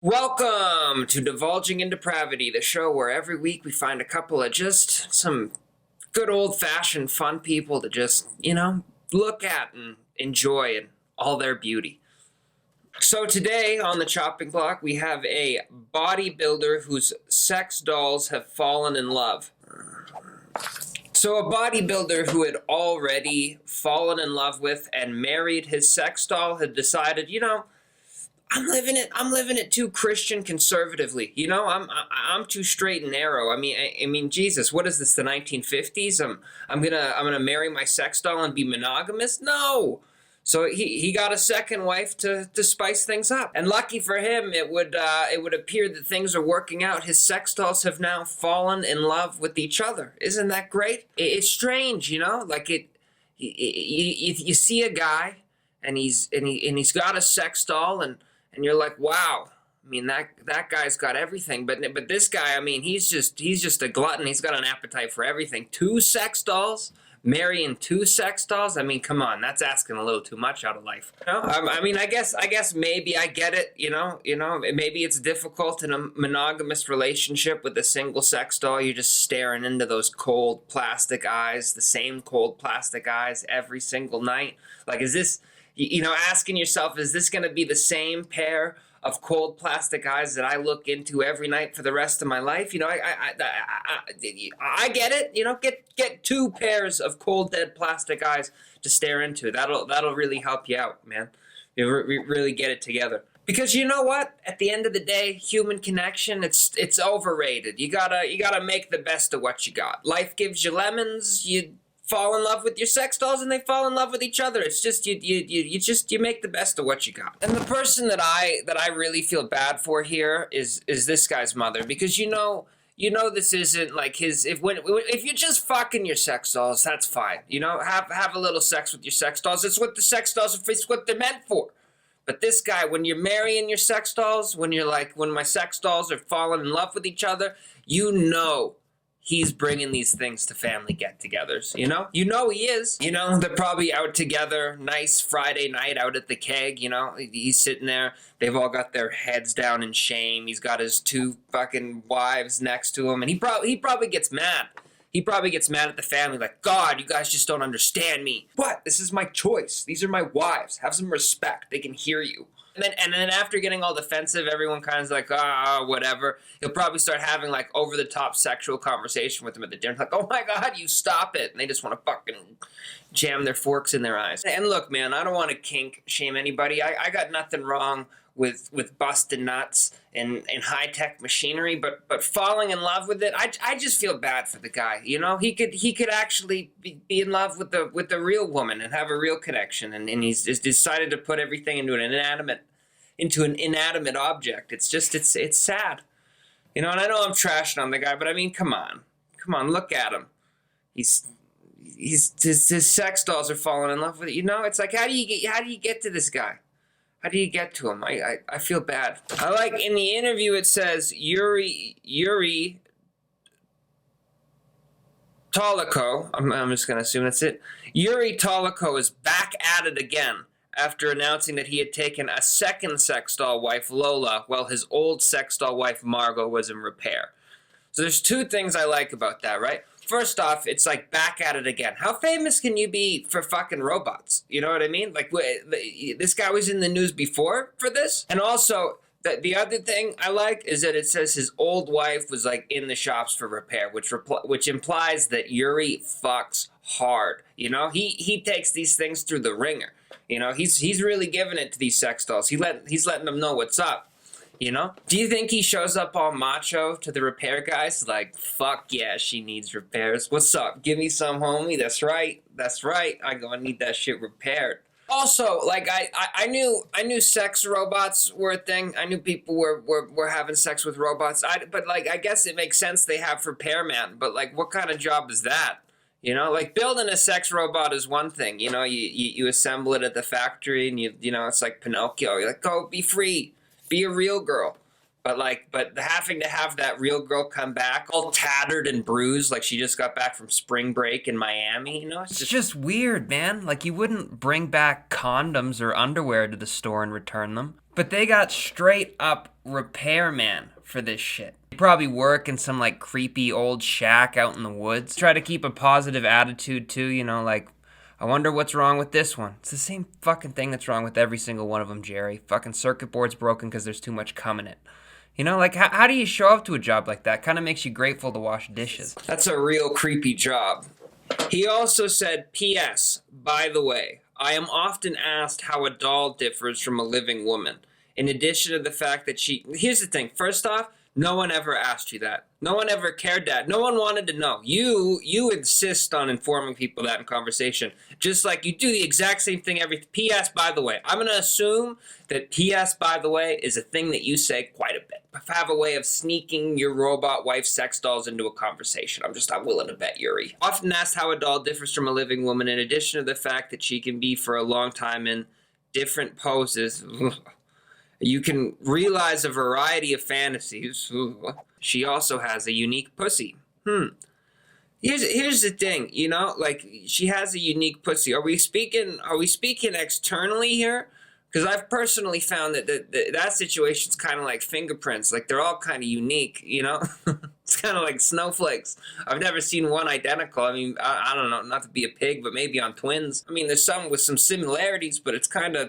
Welcome to Divulging in Depravity, the show where every week we find a couple of just some good old-fashioned fun people to just, look at and enjoy in all their beauty. So today on the chopping block, we have a bodybuilder whose sex dolls have fallen in love. So a bodybuilder who had already fallen in love with and married his sex doll had decided, I'm living it too Christian conservatively. I'm too straight and narrow. I mean, Jesus, what is this? The 1950s? I'm gonna marry my sex doll and be monogamous? No. So he got a second wife to spice things up. And lucky for him, it would appear that things are working out. His sex dolls have now fallen in love with each other. Isn't that great? It's strange, like you see a guy and he's got a sex doll and you're like, wow. I mean, that guy's got everything, but this guy, I mean, he's just a glutton. He's got an appetite for everything. Two sex dolls, marrying two sex dolls. I mean, come on, that's asking a little too much out of life. I mean, I guess maybe I get it. Maybe it's difficult in a monogamous relationship with a single sex doll. You're just staring into those cold plastic eyes, the same cold plastic eyes every single night. Like, is this? Asking yourself, is this going to be the same pair of cold plastic eyes that I look into every night for the rest of my life? I get it. Get two pairs of cold, dead plastic eyes to stare into. That'll really help you out, man. You really get it together. Because you know what? At the end of the day, human connection, it's overrated. You gotta make the best of what you got. Life gives you lemons. You fall in love with your sex dolls and they fall in love with each other. It's just you make the best of what you got. And the person that I really feel bad for here is this guy's mother, because this isn't like his. If you're just fucking your sex dolls, that's fine. Have a little sex with your sex dolls. It's what the sex dolls are. It's what they're meant for. But this guy, when you're marrying your sex dolls, when my sex dolls are falling in love with each other, he's bringing these things to family get-togethers, he is. They're probably out together, nice Friday night out at the keg, he's sitting there. They've all got their heads down in shame. He's got his two fucking wives next to him, and he probably gets mad. He probably gets mad at the family, like, God, you guys just don't understand me. What? This is my choice. These are my wives. Have some respect. They can hear you. And then after getting all defensive, everyone kind of like, whatever. He'll probably start having like over-the-top sexual conversation with them at the dinner. Like, oh my God, you stop it. And they just want to fucking jam their forks in their eyes. And look, man, I don't want to kink shame anybody. I got nothing wrong with busting nuts and high-tech machinery, but falling in love with it, I just feel bad for the guy. He could actually be in love with the real woman and have a real connection, and he's just decided to put everything into an inanimate object. It's sad. And I know I'm trashing on the guy, but I mean, come on, look at him. His sex dolls are falling in love with it. It's like, how do you get to this guy? How do you get to him? I feel bad. I like in the interview it says Yuri Tolico. I'm just gonna assume that's it. Yuri Tolico is back at it again after announcing that he had taken a second sex doll wife, Lola, while his old sex doll wife, Margot, was in repair. So there's two things I like about that, right? First off, it's like back at it again. How famous can you be for fucking robots? You know what I mean? Like, this guy was in the news before for this. And also, the other thing I like is that it says his old wife was like in the shops for repair, which implies that Yuri fucks hard. He takes these things through the ringer. He's really giving it to these sex dolls. He's letting them know what's up. Do you think he shows up all macho to the repair guys? Like, fuck yeah, she needs repairs. What's up? Give me some, homie. That's right. I gonna need that shit repaired. Also, like, I knew sex robots were a thing. I knew people were having sex with robots. But like, I guess it makes sense they have repairman. But like, what kind of job is that? Like building a sex robot is one thing. You assemble it at the factory, and it's like Pinocchio. You're like, go, be free. Be a real girl. But having to have that real girl come back all tattered and bruised, like she just got back from spring break in Miami, it's just weird, man. Like, you wouldn't bring back condoms or underwear to the store and return them. But they got straight up repairman for this shit. They probably work in some like creepy old shack out in the woods. Try to keep a positive attitude too, you know, like, I wonder what's wrong with this one. It's the same fucking thing that's wrong with every single one of them, Jerry. Fucking circuit board's broken because there's too much cum in it. You know, like, how do you show up to a job like that? Kind of makes you grateful to wash dishes. That's a real creepy job. He also said, P.S., by the way, I am often asked how a doll differs from a living woman. In addition to the fact that here's the thing. First off, no one ever asked you that. No one ever cared that. No one wanted to know. You insist on informing people that in conversation. Just like you do the exact same thing P.S. by the way. I'm going to assume that P.S. by the way is a thing that you say quite a bit. Have a way of sneaking your robot wife's sex dolls into a conversation. I'm willing to bet, Yuri. Often asked how a doll differs from a living woman in addition to the fact that she can be for a long time in different poses. You can realize a variety of fantasies. She also has a unique pussy. Here's the thing, you know, like, she has a unique pussy. Are we speaking externally here? Because I've personally found that situation's kind of like fingerprints. Like, they're all kind of unique, you know? It's kind of like snowflakes. I've never seen one identical. I mean, I don't know, not to be a pig, but maybe on twins. I mean, there's some with some similarities, but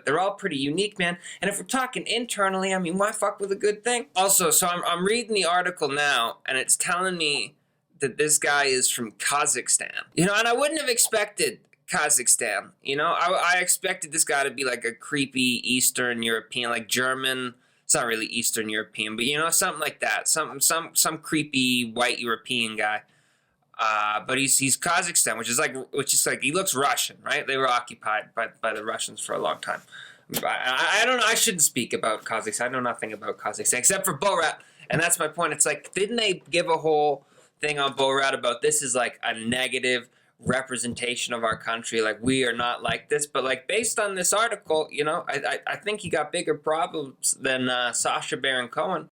they're all pretty unique, man. And if we're talking internally, I mean, why fuck with a good thing? Also, so I'm reading the article now, and it's telling me that this guy is from Kazakhstan. You know, and I wouldn't have expected Kazakhstan, you know? I expected this guy to be like a creepy Eastern European, like German. It's not really Eastern European, but you know, something like that. Some creepy white European guy. But he's Kazakhstan, which is like he looks Russian, right? They were occupied by the Russians for a long time. I don't know. I shouldn't speak about Kazakhstan. I know nothing about Kazakhstan except for Borat, and that's my point. It's like, didn't they give a whole thing on Borat about this is like a negative representation of our country, like we are not like this, but like based on this article, you know, I think he got bigger problems than Sacha Baron Cohen.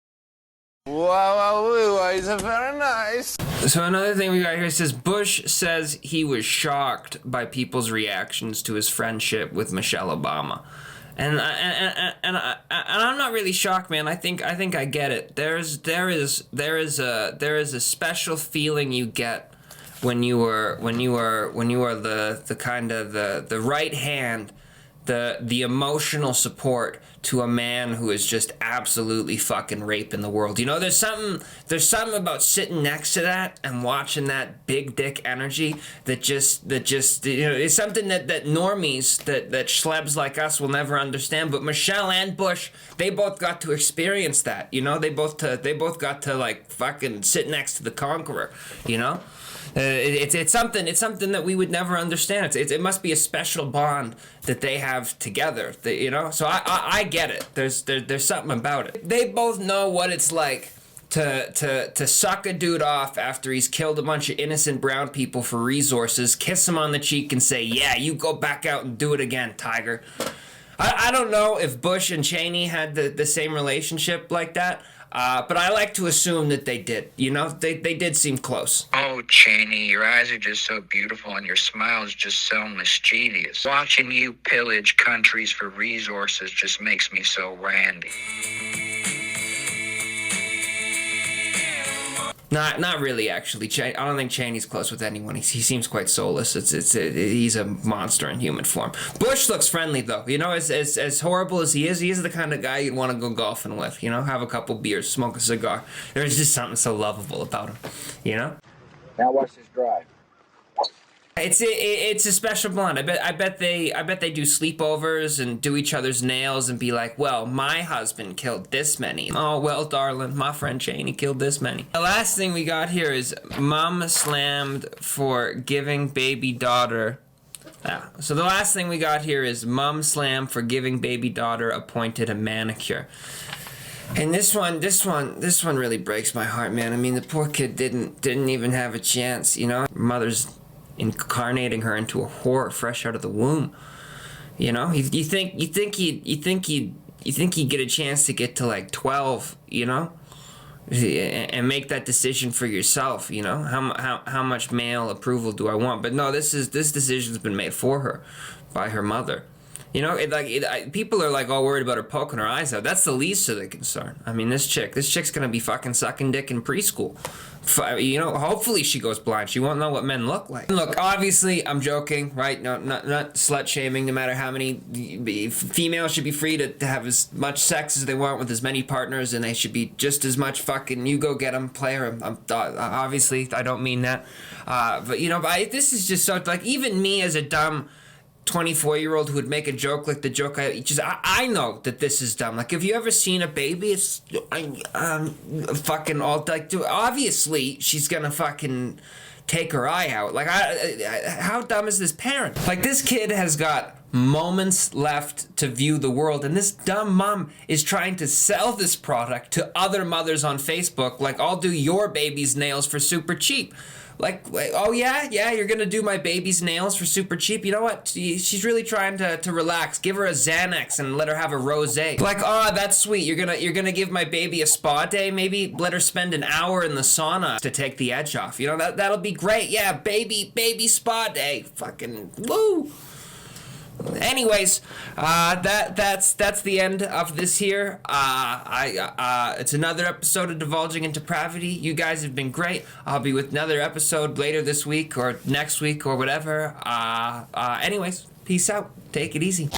Wow, he's very nice. So another thing we got here says Bush says he was shocked by people's reactions to his friendship with Michelle Obama. And I'm not really shocked, man. I think I get it. There is a special feeling you get when you are the kind of the right hand, the emotional support to a man who is just absolutely fucking raping the world. You know, there's something about sitting next to that and watching that big dick energy that just you know, it's something that normies, that schlebs like us will never understand. But Michelle and Bush, they both got to experience that. You know, they both got to like fucking sit next to the conqueror. You know. It's something that we would never understand. It must be a special bond that they have together. You know, so I get it. There's something about it. They both know what it's like to suck a dude off after he's killed a bunch of innocent brown people for resources, kiss him on the cheek, and say, "Yeah, you go back out and do it again, Tiger." I don't know if Bush and Cheney had the same relationship like that. But I like to assume that they did. You know, they did seem close. Oh, Cheney, your eyes are just so beautiful and your smile is just so mischievous. Watching you pillage countries for resources just makes me so randy. Not really, actually. I don't think Cheney's close with anyone. He seems quite soulless. He's a monster in human form. Bush looks friendly, though. You know, as horrible as he is the kind of guy you'd want to go golfing with. You know, have a couple beers, smoke a cigar. There's just something so lovable about him. You know. Now watch this dry. It's a special bond. I bet they do sleepovers and do each other's nails and be like, well, my husband killed this many. Oh, well, darling, my friend Cheney killed this many. The last thing we got here is mom slammed for giving baby daughter. So the last thing we got here is mom slammed for giving baby daughter appointed a manicure. And this one really breaks my heart, man. I mean, the poor kid didn't even have a chance, you know. Mother's incarnating her into a whore fresh out of the womb. You know, you think he'd get a chance to get to like 12, you know, and make that decision for yourself. You know, how much male approval do I want? But no, this decision's been made for her by her mother. You know, people are like all worried about her poking her eyes out. That's the least of the concern. I mean, this chick's gonna be fucking sucking dick in preschool. You know, hopefully she goes blind. She won't know what men look like. Look, obviously, I'm joking, right? No, not slut shaming. No matter how many females should be free to have as much sex as they want with as many partners, and they should be just as much fucking you go get them player. Obviously, I don't mean that. But you know, this is just so like even me as a dumb 24-year-old who would make a joke like the joke I know that this is dumb. Like, have you ever seen a baby? It's fucking all like. Obviously, she's gonna fucking take her eye out. Like, how dumb is this parent? Like, this kid has got moments left to view the world, and this dumb mom is trying to sell this product to other mothers on Facebook. Like, I'll do your baby's nails for super cheap. Like, oh yeah, you're gonna do my baby's nails for super cheap. You know what? She's really trying to relax. Give her a Xanax and let her have a rosé. Like, oh, that's sweet. You're gonna give my baby a spa day. Maybe let her spend an hour in the sauna to take the edge off. You know, that'll be great. Yeah, baby spa day. Fucking woo. Anyways, that's the end of this here. It's another episode of Divulging in Depravity. You guys have been great. I'll be with another episode later this week or next week or whatever. Anyways, peace out. Take it easy.